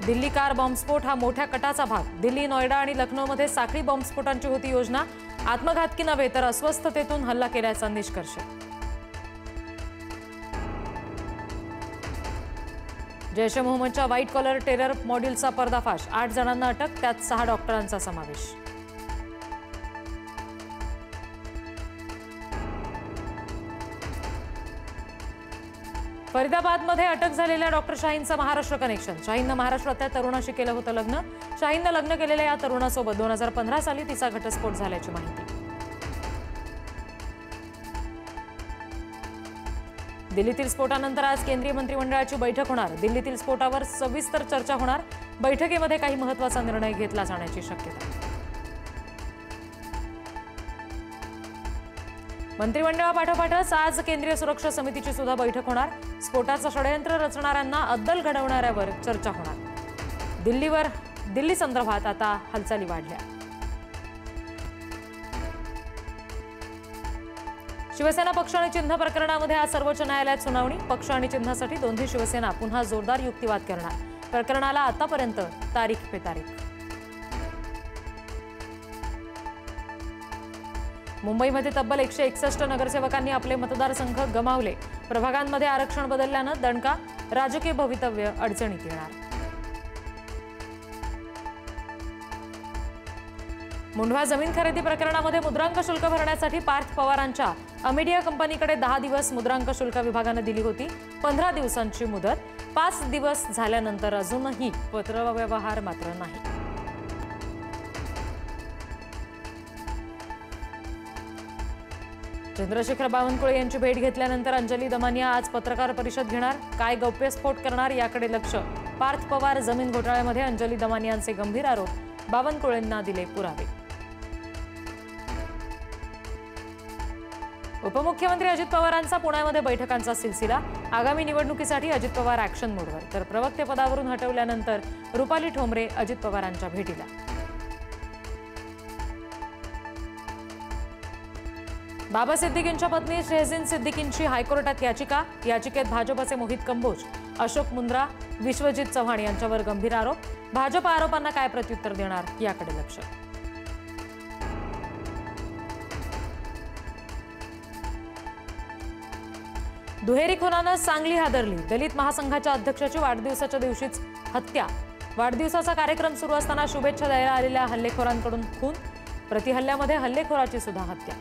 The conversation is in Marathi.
दिल्ली कार बॉम्बस्फोट हा मोठ्या कटाचा भाग। दिल्ली, नोएडा आणि लखनौमध्ये साखळी बॉम्बस्फोटांची होती योजना। आत्मघातकी नव्हे तर अस्वस्थतेतून हल्ला केल्याचा निष्कर्ष। जैश ए मोहम्मदच्या व्हाईट कॉलर टेरर मॉड्यूलचा पर्दाफाश। 8 जणांना अटक, त्यात 6 डॉक्टरांचा समावेश। फरीदाबादमध्ये अटक झालेल्या डॉक्टर शाहीनचं महाराष्ट्र कनेक्शन। शाहीननं महाराष्ट्रातल्या तरुणाशी केलं होतं लग्न। शाहीननं लग्न केलेल्या या तरुणासोबत 2015 साली तिचा घटस्फोट झाल्याची माहिती। दिल्लीतील स्फोटानंतर आज केंद्रीय मंत्रिमंडळाची बैठक होणार। दिल्लीतील स्फोटावर सविस्तर चर्चा होणार। बैठकीमध्ये काही महत्त्वाचा निर्णय घेतला जाण्याची शक्यता। मंत्रिमंडळापाठोपाठच आज केंद्रीय सुरक्षा समितीची सुद्धा बैठक होणार। स्फोटाचं षडयंत्र रचणाऱ्यांना अद्दल घडवणाऱ्यावर चर्चा होणार। दिल्ली संदर्भात आता हालचाली वाढल्या। शिवसेना पक्ष आणि चिन्ह प्रकरणामध्ये आज सर्वोच्च न्यायालयात सुनावणी। पक्ष आणि चिन्हासाठी दोन्ही शिवसेना पुन्हा जोरदार युक्तिवाद करणार। प्रकरणाला आतापर्यंत तारीख पे तारीख। मुंबईमध्ये तब्बल 161 नगरसेवकांनी आपले मतदारसंघ गमावले। प्रभागांमध्ये आरक्षण बदलल्यानं दणका, राजकीय भवितव्य अडचणीत येणार। मुंढवा जमीन खरेदी प्रकरणामध्ये मुद्रांक शुल्क भरण्यासाठी पार्थ पवारांच्या अमेडिया कंपनीकडे 10 दिवस मुद्रांक शुल्क विभागाने दिली होती। 15 दिवसांची मुदत 5 दिवस झाल्यानंतर अजूनही पत्रव्यवहार मात्र नाही। चंद्रशेखर बावनकुळे यांची भेट घेतल्यानंतर अंजली दमानिया आज पत्रकार परिषद घेणार। काय गौप्यस्फोट करणार याकडे लक्ष। पार्थ पवार जमीन घोटाळ्यामध्ये अंजली दमानियांचे गंभीर आरोप, बावनकुळेंना दिले पुरावे। उपमुख्यमंत्री अजित पवारांचा पुण्यामध्ये बैठकांचा सिलसिला। आगामी निवडणुकीसाठी अजित पवार ॲक्शन मोडवर, तर प्रवक्तेपदावरून हटवल्यानंतर रुपाली ठोंबरे अजित पवारांच्या भेटीला। बाबा सिद्दीकींच्या पत्नी शेहजीन सिद्दीकींची हायकोर्टात याचिका। याचिकेत भाजपचे मोहित कंबोज, अशोक मुंद्रा, विश्वजित चव्हाण यांच्यावर गंभीर आरोप। भाजप आरोपांना काय प्रत्युत्तर देणार याकडे लक्ष। दुहेरी खुनानं सांगली हादरली। दलित महासंघाच्या अध्यक्षाची वाढदिवसाच्या दिवशीच हत्या। वाढदिवसाचा कार्यक्रम सुरू असताना शुभेच्छा द्यायला आलेल्या हल्लेखोरांकडून खून। प्रतिहल्ल्यामध्ये हल्लेखोराची सुद्धा हत्या।